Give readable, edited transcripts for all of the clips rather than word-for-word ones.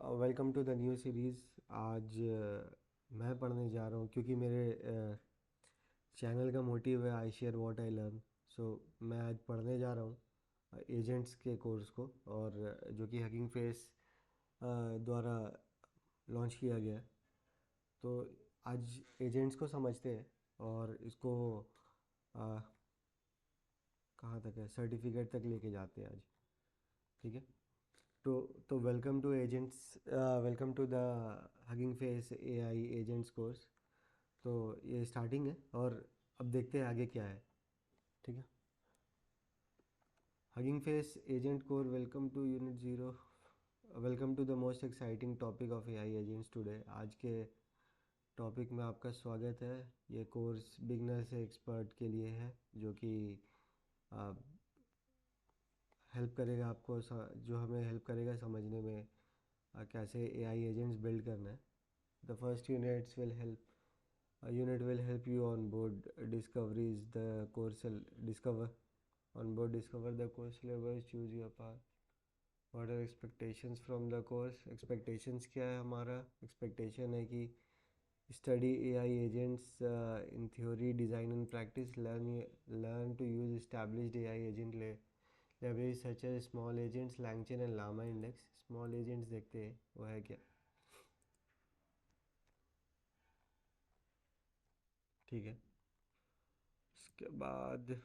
Welcome to the new series. आज मैं पढ़ने जा रहा हूँ क्योंकि मेरे चैनल का मोटिव है I share what I learn. So मैं आज पढ़ने जा रहा हूँ एजेंट्स के कोर्स को, और जो कि हगिंग फेस द्वारा लॉन्च किया गया है। तो आज एजेंट्स को समझते हैं और इसको अ, कहाँ तक है, सर्टिफिकेट तक लेके जाते हैं आज। ठीक है। तो welcome to agents, welcome to the Hugging Face AI agents course. तो ये स्टार्टिंग है और अब देखते हैं आगे क्या है। ठीक है। Hugging Face agent core, welcome to unit zero. Welcome to the most exciting topic of AI agents today. आज के टॉपिक में आपका स्वागत है। ये कोर्स बिगनर से एक्सपर्ट के लिए है, जो कि हेल्प करेगा आपको, जो हमें हेल्प करेगा समझने में कैसे एआई एजेंट्स बिल्ड करना है। The first units will help unit will help you on board discoveries the course discover on board discover the course syllabus, choose your path, what are expectations from the course। expectations क्या है? हमारा expectation है कि study AI agents in theory, design and practice, learn to use established AI agent libraries such as small agents, LangChain and llama index। small agents देखते हैं वो है क्या। ठीक है। उसके बाद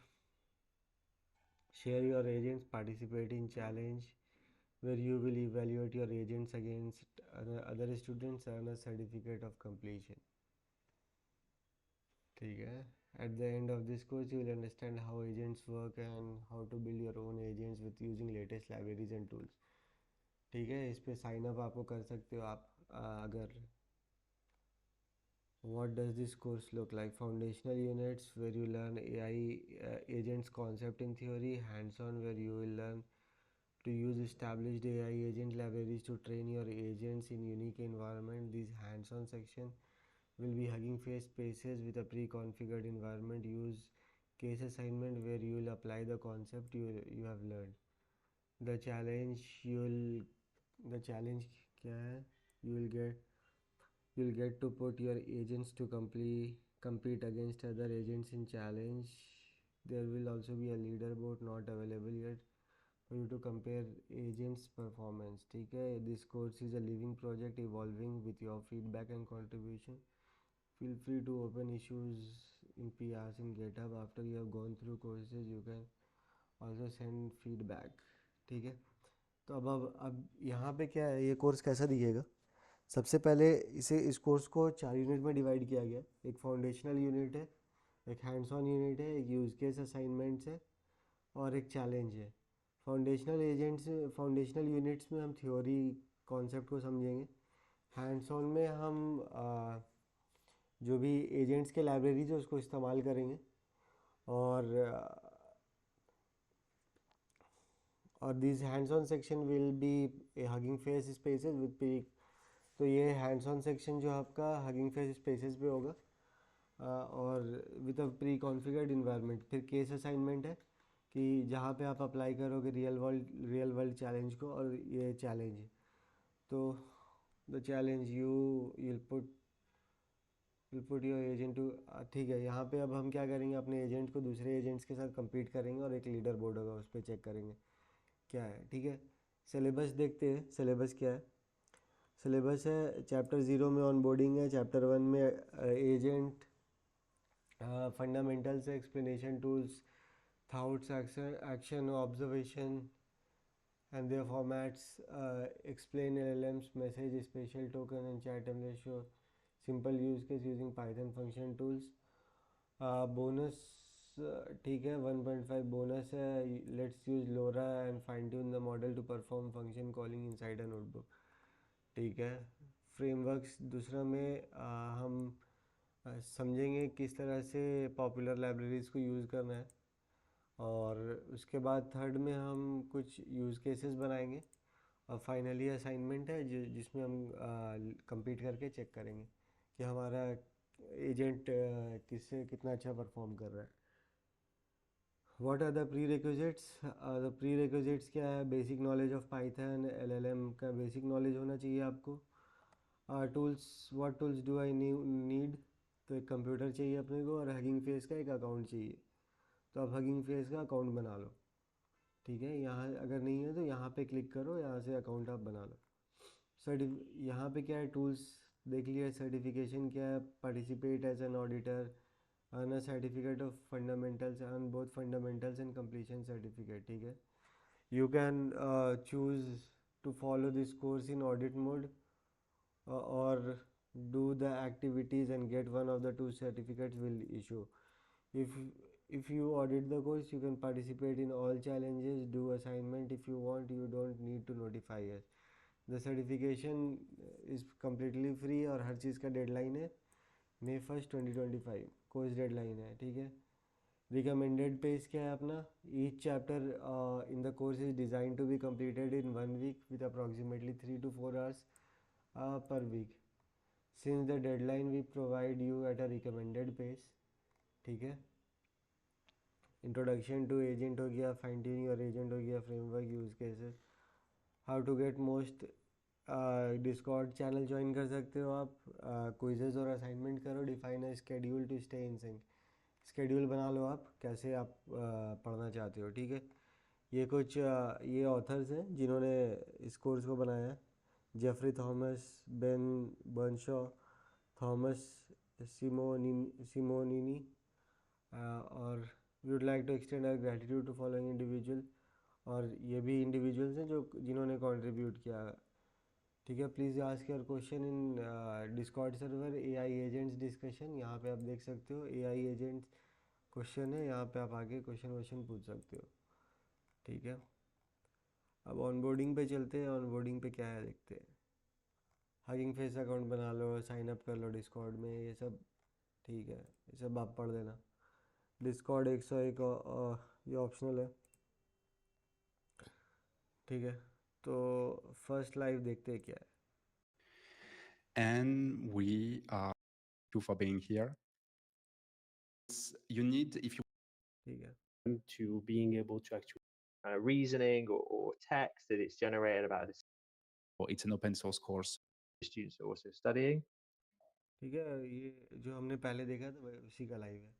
share your agents, participate in challenge where you will evaluate your agents against other students, earn a certificate of completion। ठीक है। At the end of this course you will understand how agents work and how to build your own agents with using latest libraries and tools। ठीक है, इस पे sign up आपको कर सकते हो आप अगर। What does this course look like? Foundational units where you learn AI agents concept in theory, hands-on where you will learn to use established AI agent libraries to train your agents in unique environment। This hands-on section will be Hugging Face spaces with a pre-configured environment, use case assignment where you will apply the concept you have learned। The challenge the challenge क्या है? You will get you'll get to put your agents to compete against other agents in challenge। There will also be a leaderboard not available yet for you to compare agents performance। ठीक है। This course is a living project evolving with your feedback and contribution। Feel free to open issues in PRs in GitHub after you have gone through courses। You can also send feedback। ठीक है। तो अब यहाँ पे क्या है, ये course कैसा दिखेगा। सबसे पहले इस कोर्स को 4 यूनिट में डिवाइड किया गया। एक फाउंडेशनल यूनिट है, एक हैंड्स ऑन यूनिट है, एक यूज़ केस असाइनमेंट्स है और एक चैलेंज है। फाउंडेशनल यूनिट्स में हम थ्योरी कॉन्सेप्ट को समझेंगे। हैंड्स ऑन में हम जो भी एजेंट्स के लाइब्रेरीज है उसको इस्तेमाल करेंगे। और this hands on section will be hugging face spaces with pre. तो ये हैंड्स ऑन सेक्शन जो आपका हगिंग फेस स्पेसेस पे होगा और with a pre configured environment. फिर केस असाइनमेंट है कि जहाँ पे आप अप्लाई करोगे रियल वर्ल्ड चैलेंज को, और ये चैलेंज है। तो the challenge you put your agent to. ठीक है, यहाँ पे अब हम क्या करेंगे, अपने एजेंट को दूसरे एजेंट्स के साथ compete करेंगे और एक लीडर बोर्ड होगा उस पर चेक करेंगे क्या है। ठीक है। सिलेबस देखते हैं, सिलेबस क्या है। सिलेबस है चैप्टर 0 में ऑन बोर्डिंग है, चैप्टर 1 में agent fundamentals, explanation tools, thoughts, action observation and their formats, explain LLMs, message, special token and chat template, show simple use case using Python function tools। Bonus ठीक है, 1.5 bonus है। Let's use LoRA and fine tune the model to perform function calling inside a notebook. ठीक है। Frameworks दूसरा में हम समझेंगे किस तरह से पॉपुलर लाइब्रेरीज़ को यूज़ करना है। और उसके बाद थर्ड में हम कुछ यूज़ केसेस बनाएंगे। और फाइनली असाइनमेंट है जिसमें हम compete करके चेक करेंगे कि हमारा एजेंट किससे कितना अच्छा परफॉर्म कर रहा है। What are the prerequisites? The prerequisites क्या है? Basic knowledge of Python, LLM का बेसिक नॉलेज होना चाहिए आपको। Tools, what tools do I need, तो एक कंप्यूटर चाहिए अपने को और हगिंग फेस का एक अकाउंट चाहिए। तो आप हगिंग फेस का अकाउंट बना लो, ठीक है। यहाँ अगर नहीं है तो यहाँ पे क्लिक करो, यहाँ से अकाउंट आप बना लो। यहाँ पे क्या है, टूल्स देख लिया। सर्टिफिकेशन क्या है, participate as an auditor, earn a certificate of fundamentals, earn both fundamentals and completion certificate, ठीक है। You can choose to follow this course in audit mode, or do the activities and get one of the two certificates will issue. If if you audit the course, you can participate in all challenges, do assignment if you want. You don't need to notify us. The certification is completely free और हर चीज़ का deadline है May 1st 2025 course deadline है, ठीक है। Recommended page क्या है अपना, each chapter in the course is design to be completed in 1 week with approximately 3 to 4 hours per week. Since the deadline we provide you at a recommended pace, ठीक है। Introduction to agent हो गया, fine tuning your agent हो गया, framework use cases, how to get most, Discord channel join कर सकते हो आप, क्विजेज और असाइनमेंट करो, define a schedule to stay in sync, schedule बना लो आप कैसे आप पढ़ना चाहते हो, ठीक है। ये कुछ ये ऑथर्स हैं जिन्होंने इस कोर्स को बनाया है, Jeffrey Thomas, Ben Burnshaw, Thomas Simonini, और we would like to extend our gratitude to following individual, और ये भी इंडिविजुअल्स हैं जो जिन्होंने कंट्रीब्यूट किया, ठीक है। Please ask your question in Discord server AI agents discussion, यहाँ पे आप देख सकते हो एआई एजेंट्स क्वेश्चन है, यहाँ पे आप आके क्वेश्चन पूछ सकते हो, ठीक है। अब ऑनबोर्डिंग पे चलते हैं, ऑनबोर्डिंग पे क्या है देखते हैं। हगिंग फेस अकाउंट बना लो, साइन अप कर लो डिस्कॉर्ड में, ये सब ठीक है, ये सब आप पढ़ लेना। डिस्कॉर्ड 101 ये ऑप्शनल है, ठीक है। तो फर्स्ट लाइव देखते हैं क्या है। And we are thank you for being here. You need, if you ठीक है, to being able to actually reasoning or text that it's generated about this, it's an open source course. students are also studying. ठीक है। ये जो हमने पहले देखा था उसी का लाइव है।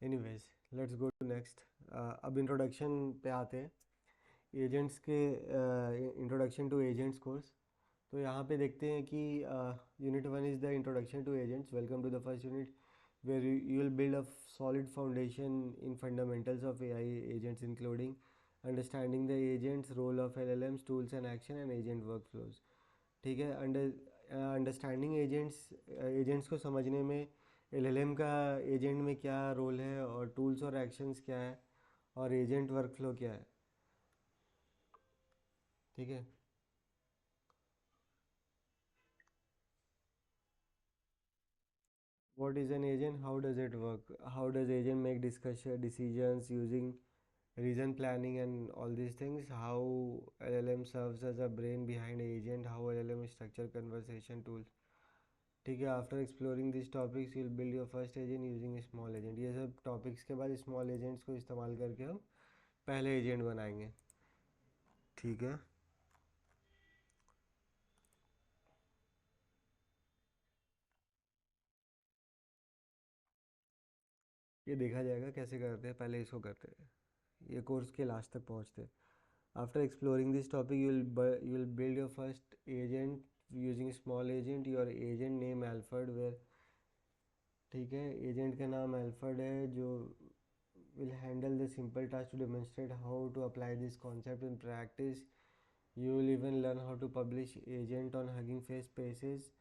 Anyways let's go to next. अब इंट्रोडक्शन पे आते हैं, एजेंट्स के इंट्रोडक्शन टू एजेंट्स कोर्स। तो यहाँ पे देखते हैं कि unit 1 is the introduction to agents. Welcome to the first unit where you will build a solid foundation in fundamentals of AI agents, including understanding the agents, role of LLMs, tools and action, and agent workflows, ठीक है। Understanding agents को समझने में LLM का agent में क्या role है, और टूल्स और एक्शंस क्या है, और एजेंट वर्कफ्लो क्या है, ठीक है। What is an agent? How does it work? How does agent make decisions using reason planning and all these things? How LLM serves as a brain behind agent? How LLM structure conversation tools? ठीक है। After exploring this topics you will build your first agent using small agent. ये सब topics के बाद small agents को इस्तेमाल करके हम पहले एजेंट बनाएंगे, ठीक है। ये देखा जाएगा कैसे करते हैं, पहले इसको करते हैं, ये कोर्स के लास्ट तक पहुँचते हैं। After exploring this topic you will build your first agent using small agent, your agent name Alfred where, ठीक है। एजेंट का नाम एल्फर्ड है जो will handle the simple task to demonstrate how to apply this concept in practice. You will even learn how to publish agent on Hugging Face pages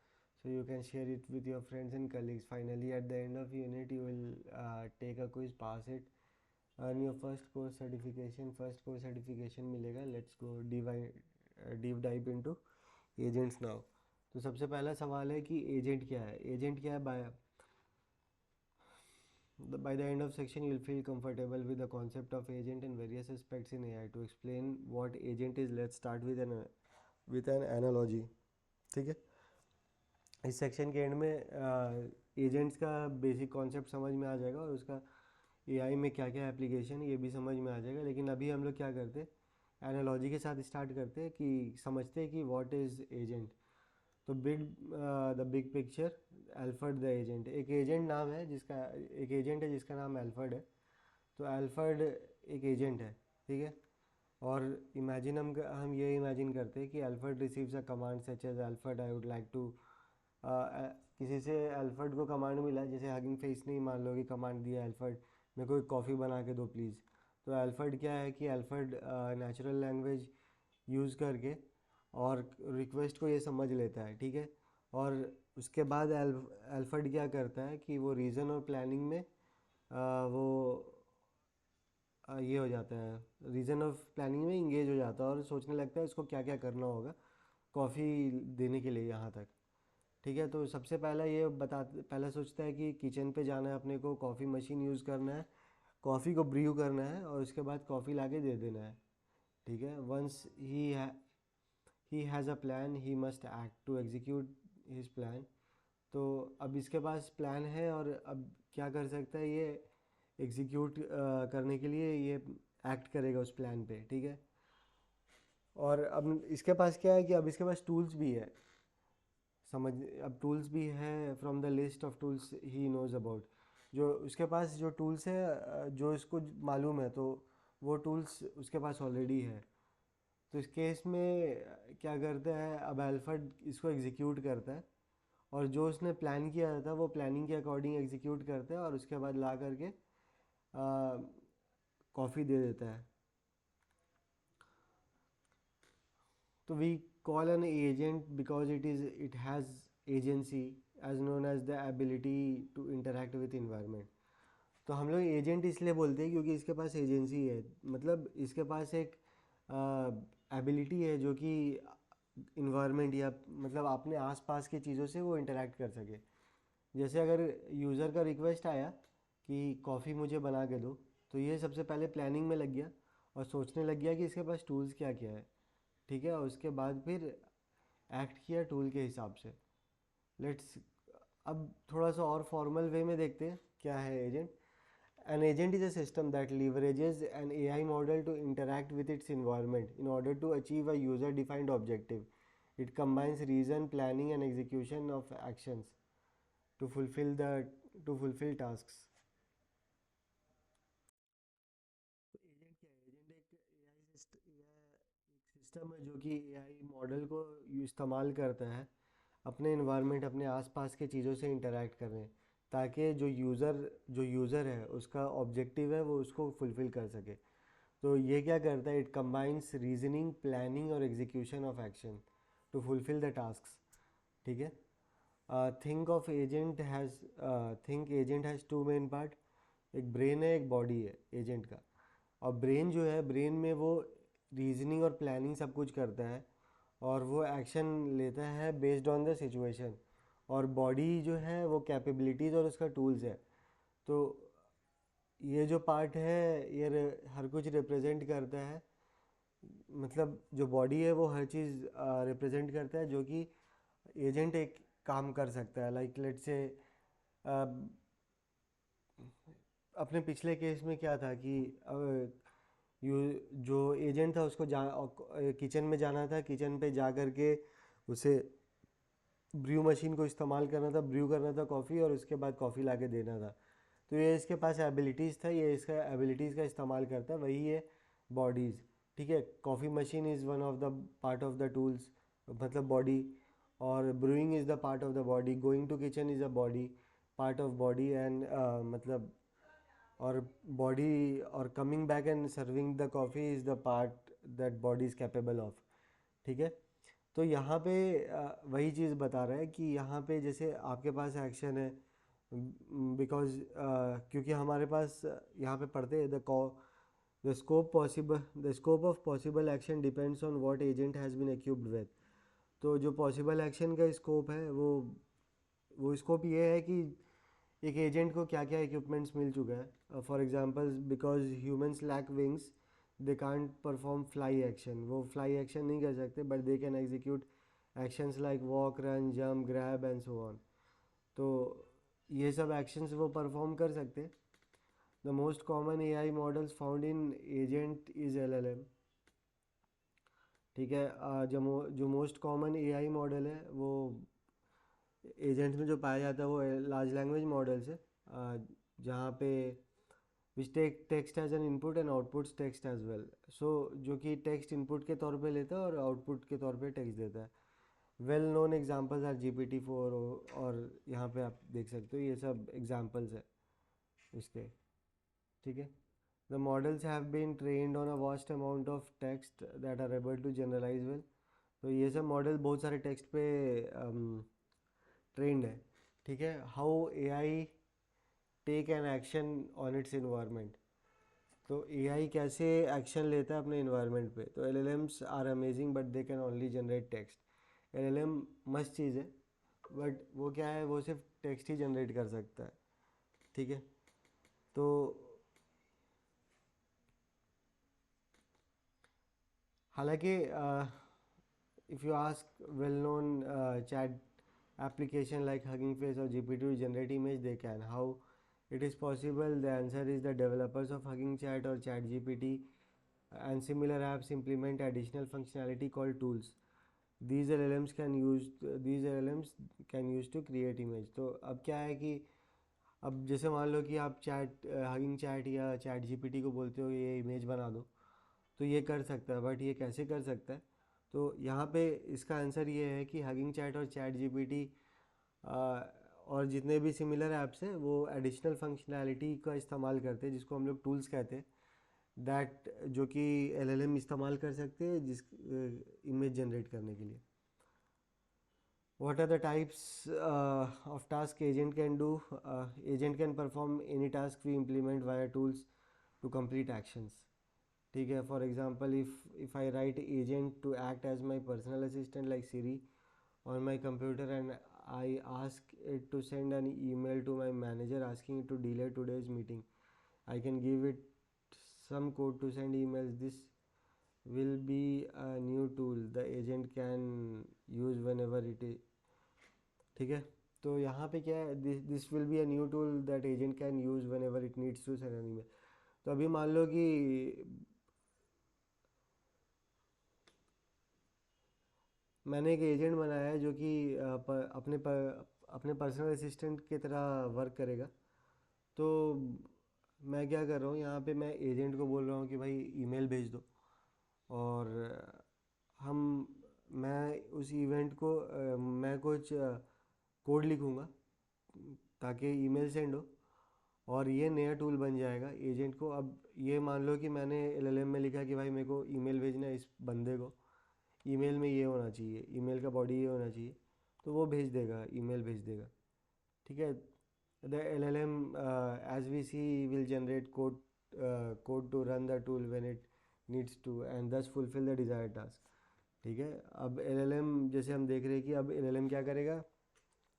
so you can share it with your friends and colleagues. Finally, at the end of unit, you will take a quiz, pass it, earn your first course certification. First course certification मिलेगा. Let's go deep dive into agents now. तो सबसे पहला सवाल है कि agent क्या है। Agent क्या है? By the end of section, you will feel comfortable with the concept of agent and various aspects in AI. To explain what agent is, let's start with an analogy, ठीक है। इस section के and में agents का basic concept समझ में आ जाएगा और उसका AI में क्या क्या एप्लीकेशन है ये भी समझ में आ जाएगा। लेकिन अभी हम लोग क्या करते हैं, एनालॉजी के साथ स्टार्ट करते हैं कि समझते हैं कि व्हाट इज़ एजेंट। तो the big picture, Alford the agent. एक एजेंट नाम है जिसका एक एजेंट है जिसका नाम एल्फर्ड है। तो एल्फर्ड एक एजेंट है, ठीक है। और इमेजिन हम ये इमेजिन करते हैं कि Alfred receives a command such as Alfred I would like to, किसी से एल्फर्ड को कमांड मिला, जैसे हगिंग फेस ने ही मान लो कि कमांड दिया एल्फर्ड मेरे को एक कॉफ़ी बना के दो प्लीज़। तो एल्फर्ड क्या है कि एल्फर्ड नेचुरल लैंग्वेज यूज़ करके और रिक्वेस्ट को ये समझ लेता है, ठीक है। और उसके बाद एल्फर्ड क्या करता है कि वो रीज़न और प्लानिंग में वो ये हो जाता है, रीज़न ऑफ प्लानिंग में इंगेज हो जाता है और सोचने लगता है इसको क्या क्या करना होगा कॉफ़ी देने के लिए यहाँ तक, ठीक है। तो सबसे पहला ये पहला सोचता है कि किचन पे जाना है अपने को, कॉफ़ी मशीन यूज़ करना है, कॉफ़ी को ब्रू करना है और उसके बाद कॉफ़ी लाके दे देना है, ठीक है। Once he has a plan he must act to execute his plan. तो अब इसके पास प्लान है और अब क्या कर सकता है, ये एग्जीक्यूट करने के लिए ये एक्ट करेगा उस प्लान पे, ठीक है। और अब इसके पास क्या है कि अब इसके पास टूल्स भी है, समझ, अब टूल्स भी है from the list of tools he knows about. जो उसके पास जो टूल्स है जो इसको मालूम है, तो वो टूल्स उसके पास ऑलरेडी है। तो इस केस में क्या करता है, अब अल्फर्ड इसको एग्जीक्यूट करता है और जो उसने प्लान किया था वो प्लानिंग के अकॉर्डिंग एग्जीक्यूट करता है और उसके बाद ला करके कॉफ़ी दे देता है। तो we call an agent because it has agency as known as the ability to interact with environment. तो हम लोग एजेंट इसलिए बोलते हैं क्योंकि इसके पास एजेंसी है, मतलब इसके पास एक एबिलिटी है जो कि इन्वायरमेंट या मतलब अपने आसपास की चीज़ों से वो इंटरेक्ट कर सके। जैसे अगर यूज़र का रिक्वेस्ट आया कि कॉफ़ी मुझे बना के दो, तो ये सबसे पहले प्लानिंग में लग गया और सोचने लग गया कि इसके पास टूल्स क्या क्या है, ठीक है। और उसके बाद फिर एक्ट किया टूल के हिसाब से। लेट्स अब थोड़ा सा और फॉर्मल वे में देखते हैं क्या है agent. An agent is a system that leverages an AI model to interact with its environment in order to achieve a user-defined objective. It combines reason, planning, and execution of actions to fulfill tasks. तो agent क्या है? Agent एक system है जो कि AI model को इस्तेमाल करता है अपने इन्वायरमेंट, अपने आसपास के चीज़ों से इंटरेक्ट करने, ताकि जो यूज़र है उसका ऑब्जेक्टिव है वो उसको फुलफ़िल कर सके। तो ये क्या करता है, इट कंबाइंस रीजनिंग, प्लानिंग और execution of action to fulfil the task, ठीक है। Think agent has two main part, एक ब्रेन है एक बॉडी है एजेंट का। और ब्रेन जो है, ब्रेन में वो रीजनिंग और प्लानिंग सब कुछ करता है और वो एक्शन लेता है बेस्ड ऑन द सिचुएशन। और बॉडी जो है वो कैपेबिलिटीज़ और उसका टूल्स है। तो ये जो पार्ट है ये हर कुछ रिप्रेजेंट करता है, मतलब जो बॉडी है वो हर चीज़ रिप्रेजेंट करता है जो कि एजेंट एक काम कर सकता है। लाइक लेट्स से अपने पिछले केस में क्या था कि यू जो एजेंट था उसको किचन में जाना था, किचन पे जा कर के उसे ब्रू मशीन को इस्तेमाल करना था, ब्रू करना था कॉफ़ी और उसके बाद कॉफ़ी ला के देना था। तो ये इसके पास एबिलिटीज़ था, ये इसका एबिलिटीज़ का इस्तेमाल करता है, वही है बॉडीज़, ठीक है। Coffee machine is one of the part of the tools, मतलब बॉडी। और brewing is the part of the body, going to kitchen is a body, part of body and मतलब और बॉडी और coming back and serving the coffee is the part that body is capable of, ठीक है। तो यहाँ पे वही चीज़ बता रहा है कि यहाँ पे जैसे आपके पास एक्शन है बिकॉज क्योंकि हमारे पास यहाँ पे पढ़ते हैं the scope of possible action depends on what agent has been equipped with. तो जो पॉसिबल एक्शन का स्कोप है वो स्कोप ये है कि एक एजेंट को क्या क्या इक्विपमेंट्स मिल चुका है। For example because humans lack wings they can't perform fly action, वो फ्लाई एक्शन नहीं कर सकते but they can execute actions like walk, run, jump, grab and so on. तो ये सब एक्शंस वो परफॉर्म कर सकते हैं। The most common AI models found in agent is LLM। ठीक है। जो मोस्ट कॉमन एआई मॉडल है वो एजेंट्स में जो पाया जाता है वो लार्ज लैंग्वेज मॉडल्स है, जहाँ पे which take text as an input and output text as well. So जो कि टेक्स्ट इनपुट के तौर पे लेता है और आउटपुट के तौर पे टेक्स्ट देता है। Well known examples are GPT-4 और यहाँ पे आप देख सकते हो ये सब एग्जांपल्स है इसके। ठीक है। The models have been trained on a vast amount of text that are able to generalize well. तो ये सब मॉडल बहुत सारे टेक्स्ट पे ट्रेंड है। ठीक है। How AI take an action on its environment. तो AI कैसे एक्शन लेता है अपने इन्वायरमेंट पे। तो LLMs are amazing but they can only generate text. LLM मस्त चीज़ है बट वो क्या है, वो सिर्फ टेक्स्ट ही जनरेट कर सकता है। ठीक है। तो हालांकि if you ask well-known chat application like Hugging Face or GPT to generate image, they can. How it is possible? The answer is the developers of Hugging Chat or Chat GPT and similar apps implement additional functionality called tools. These LLMs can use to create image. तो अब क्या है कि अब जैसे मान लो कि आप हगिंग चैट या चैट GPT को बोलते हो ये इमेज बना दो, तो ये कर सकता है। बट ये कैसे कर सकता है, तो यहाँ पे इसका आंसर ये है कि हगिंग चैट और चैट GPT और जितने भी सिमिलर ऐप्स हैं वो एडिशनल फंक्शनैलिटी का इस्तेमाल करते हैं जिसको हम लोग टूल्स कहते हैं, दैट जो कि LLM इस्तेमाल कर सकते हैं जिस इमेज जनरेट करने के लिए। What are the types of task agent can do? Agent can perform any task we implement via tools to complete actions. ठीक है। For example if I write agent to act as my personal assistant like Siri on my computer and I ask it to send an email to my manager asking it to delay today's meeting, I can give it some code to send emails. This will be a new tool the agent can use whenever it is। ठीक है। तो यहाँ पे क्या है, this will be a new tool that agent can use whenever it needs to send an email। तो अभी मान लो कि मैंने एक एजेंट बनाया है जो कि अपने पर्सनल असिस्टेंट की तरह वर्क करेगा। तो मैं क्या कर रहा हूँ, यहाँ पे मैं एजेंट को बोल रहा हूँ कि भाई ईमेल भेज दो, और हम मैं उस इवेंट को मैं कुछ कोड लिखूँगा ताकि ईमेल सेंड हो, और ये नया टूल बन जाएगा एजेंट को। अब ये मान लो कि मैंने LLM में लिखा कि भाई मेरे को ईमेल भेजना है इस बंदे को, ईमेल में ये होना चाहिए, ईमेल का बॉडी ये होना चाहिए, तो वो भेज देगा, ईमेल भेज देगा। ठीक है। The LLM as we see will generate code to run the tool when it needs to and thus fulfill the desired task। ठीक है। अब LLM जैसे हम देख रहे हैं कि अब LLM क्या करेगा,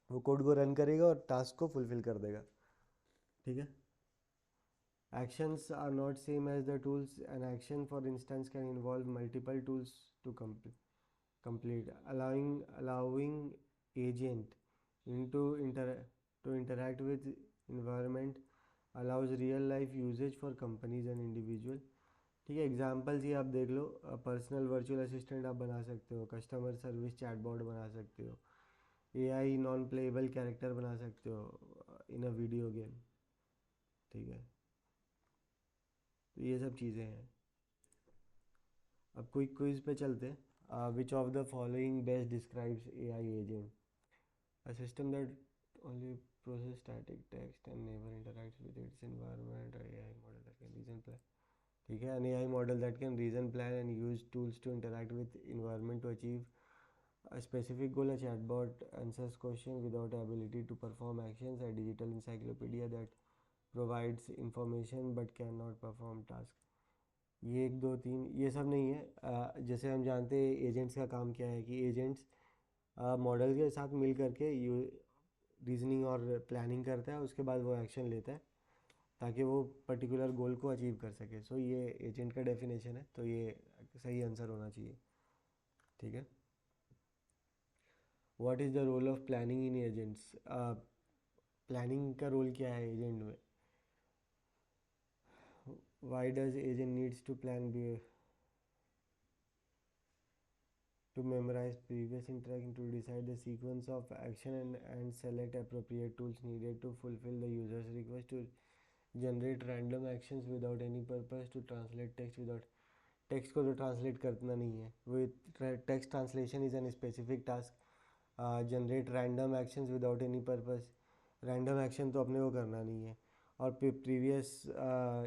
वो कोड को रन करेगा और टास्क को फुलफिल कर देगा। ठीक है। Actions are not same as the tools. An action for instance can involve multiple tools to complete, allowing agent into to interact with environment, allows real life usage for companies and individual। ठीक है। Examples ये आप देख लो, personal virtual assistant आप बना सकते हो, customer service chatbot बना सकते हो, AI नॉन प्लेएबल कैरेक्टर बना सकते हो इन अ वीडियो गेम। ठीक है। तो ये सब चीज़ें हैं। अब कोई क्विज पे चलते हैं। Which of the following best describes AI agent? A system that only processes static text and never interacts with its environment. A AI model that can reason plan। ठीक है। An AI model that can reason plan and use tools to interact with environment to achieve a specific goal. A chatbot answers questions without the ability to perform actions. A digital encyclopedia that provides information but cannot perform tasks। ये 1 2 3 ये सब नहीं है। जैसे हम जानते हैं agents का काम क्या है कि एजेंट्स मॉडल के साथ मिल करके रीजनिंग और प्लानिंग करता है, उसके बाद वो एक्शन लेता है ताकि वो पर्टिकुलर गोल को अचीव कर सके। सो ये एजेंट का डेफिनेशन है, तो ये सही आंसर होना चाहिए। ठीक है। What is the role of planning in agents? Planning का रोल क्या है एजेंट में? Why does agent needs to plan to memorize previous interaction, to decide the sequence of action and select appropriate tools needed to fulfill the user's request, to generate random actions without any purpose, to translate text without text को तो translate करना नहीं है, वो text translation is an specific task. Generate random actions without any purpose, random action तो अपने को करना नहीं है। और प्रीवियस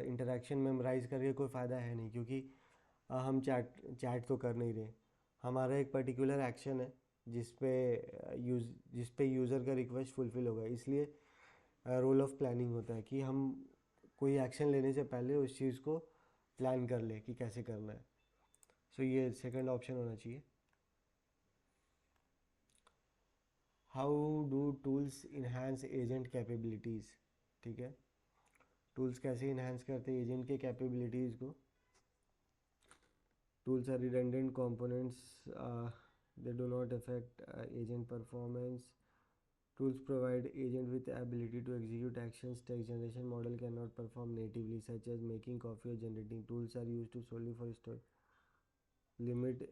इंटरेक्शन मेमोराइज करके कोई फ़ायदा है नहीं, क्योंकि हम चैट तो कर नहीं रहे। हमारा एक पर्टिकुलर एक्शन है जिस पे यूज़र का रिक्वेस्ट फुलफ़िल होगा, इसलिए रोल ऑफ प्लानिंग होता है कि हम कोई एक्शन लेने से पहले उस चीज़ को प्लान कर ले कि कैसे करना है। सो ये सेकंड ऑप्शन होना चाहिए। How do tools enhance agent capabilities, ठीक है, टूल्स कैसे इन्हांस करते हैं एजेंट के कैपेबिलिटीज़ को। Tools are redundant components, they do not affect agent performance. Tools provide agent with the ability to execute actions text generation model cannot perform natively, such as making coffee or generating. Tools are used to solely for store. Limit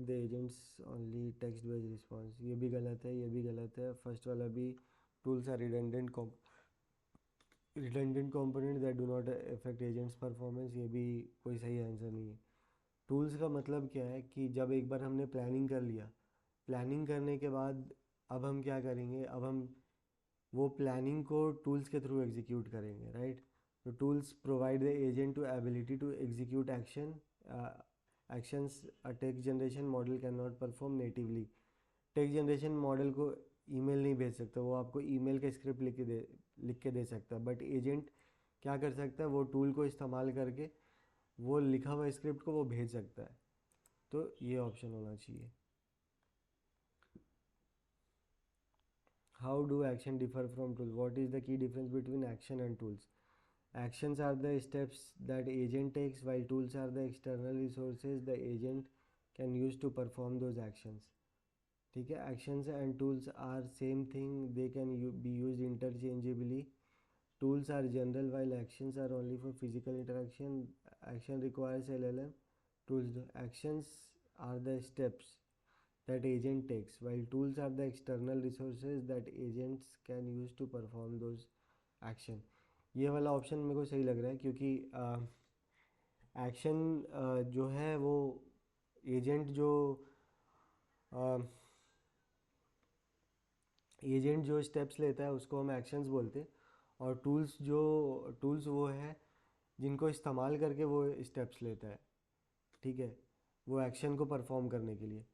the agents only text based response. ये भी गलत है, ये भी गलत है। First वाला भी tools are redundant component that do not affect agents performance, ये भी कोई सही आंसर नहीं है। टूल्स का मतलब क्या है कि जब एक बार हमने प्लानिंग कर लिया, प्लानिंग करने के बाद अब हम क्या करेंगे, अब हम वो प्लानिंग को टूल्स के थ्रू एग्जीक्यूट करेंगे, राइट। तो tools provide the agent to ability to execute actions a text generation model can not perform natively. Text generation model को ईमेल नहीं भेज सकता, वो आपको ईमेल का स्क्रिप्ट लिख के दे सकता है, बट एजेंट क्या कर सकता है, वो टूल को इस्तेमाल करके वो लिखा हुआ स्क्रिप्ट को वो भेज सकता है। तो ये ऑप्शन होना चाहिए। How do action differ from tool? What is the key difference between action and tools? Actions are the steps that agent takes, while tools are the external resources the agent can use to perform those actions. ठीक है, actions and tools are same thing, they can be used interchangeably. Tools are general while actions are only for physical interaction. Action requires LLM. Tools actions are the steps that agent takes, while tools are the external resources that agents can use to perform those action. ये वाला option मेरे को सही लग रहा है, क्योंकि action जो है वो एजेंट जो स्टेप्स लेता है उसको हम एक्शंस बोलते हैं, और टूल्स वो है जिनको इस्तेमाल करके वो स्टेप्स लेता है, ठीक है, वो एक्शन को परफॉर्म करने के लिए।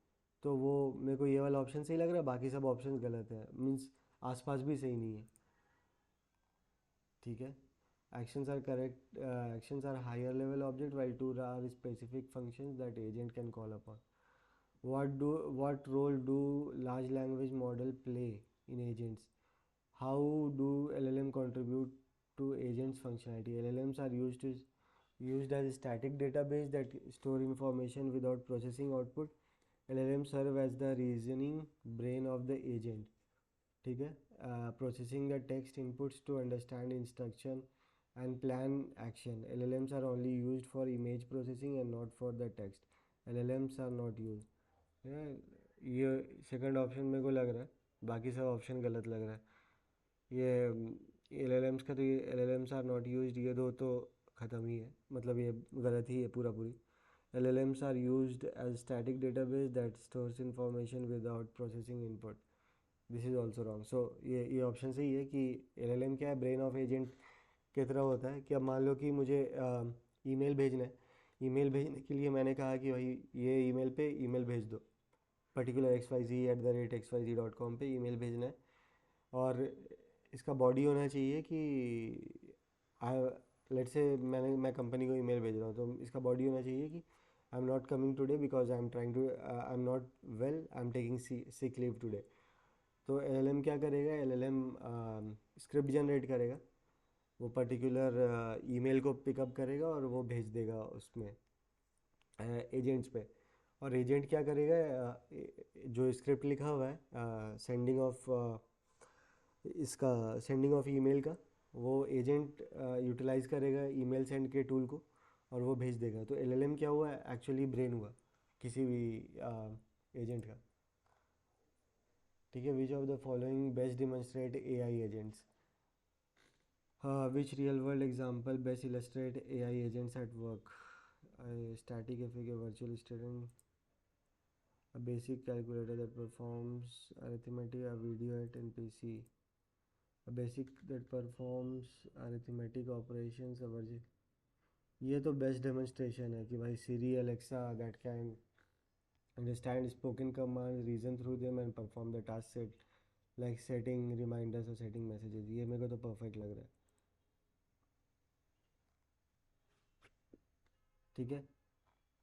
तो वो मेरे को ये वाला ऑप्शन सही लग रहा है, बाकी सब ऑप्शन गलत है, मीन्स आसपास भी सही नहीं है, ठीक है। Actions are correct, actions are higher level object while tool are specific functions that agent can call upon. what role do large language model play in agents? How do LLM contribute to agents functionality? LLMs are used as a static database that store information without processing output. LLMs serve as the reasoning brain of the agent, ठीक है, processing the text inputs to understand instruction and plan action. LLMs are only used for image processing and not for the text. LLMs are not used. ये second option मेरे को लग रहा है, बाकी सब ऑप्शन गलत लग रहा है। ये LLMs का तो ये LLMs are not used, ये दो तो ख़त्म ही है, मतलब ये गलत ही है पूरी। LLMs are used as static database that stores information without processing input. This is also wrong. So ये ऑप्शन सही है कि LLM क्या है, ब्रेन ऑफ एजेंट की तरह होता है। कि अब मान लो कि मुझे ईमेल भेजना है, ईमेल भेजने के लिए मैंने कहा कि भाई ये ईमेल पे ईमेल भेज दो, पर्टिकुलर xyz@xyz.com पे ईमेल भेजना है, और इसका बॉडी होना चाहिए कि लेट्स से मैं कंपनी को ईमेल भेज रहा हूँ, तो इसका बॉडी होना चाहिए कि I am not coming today because I am not well, I am taking sick leave today. तो LLM क्या करेगा, LLM स्क्रिप्ट जनरेट करेगा, वो पर्टिकुलर ईमेल को पिकअप करेगा और वो भेज देगा उसमें एजेंट्स पे। और एजेंट क्या करेगा, जो स्क्रिप्ट लिखा हुआ है सेंडिंग ऑफ ईमेल का, वो एजेंट यूटिलाइज़ करेगा ईमेल सेंड के टूल को और वो भेज देगा। तो LLM क्या हुआ, एक्चुअली ब्रेन हुआ किसी भी एजेंट का। ठीक है, which of the following best demonstrate AI agents, which real world example best illustrate AI agents at work? A static figure, virtual student, a basic calculator that performs arithmetic, a video at NPC, a basic that performs arithmetic operations, a virtual. ये तो best demonstration है कि भाई Siri, Alexa that can understand spoken commands, reason through them and perform the task set like setting reminders or setting messages. ये मेरे को तो perfect लग रहा है। ठीक है,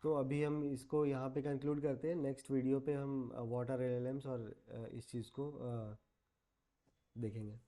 तो अभी हम इसको यहाँ पे कंक्लूड करते हैं। नेक्स्ट वीडियो पे हम व्हाट आर LLMs और इस चीज़ को देखेंगे।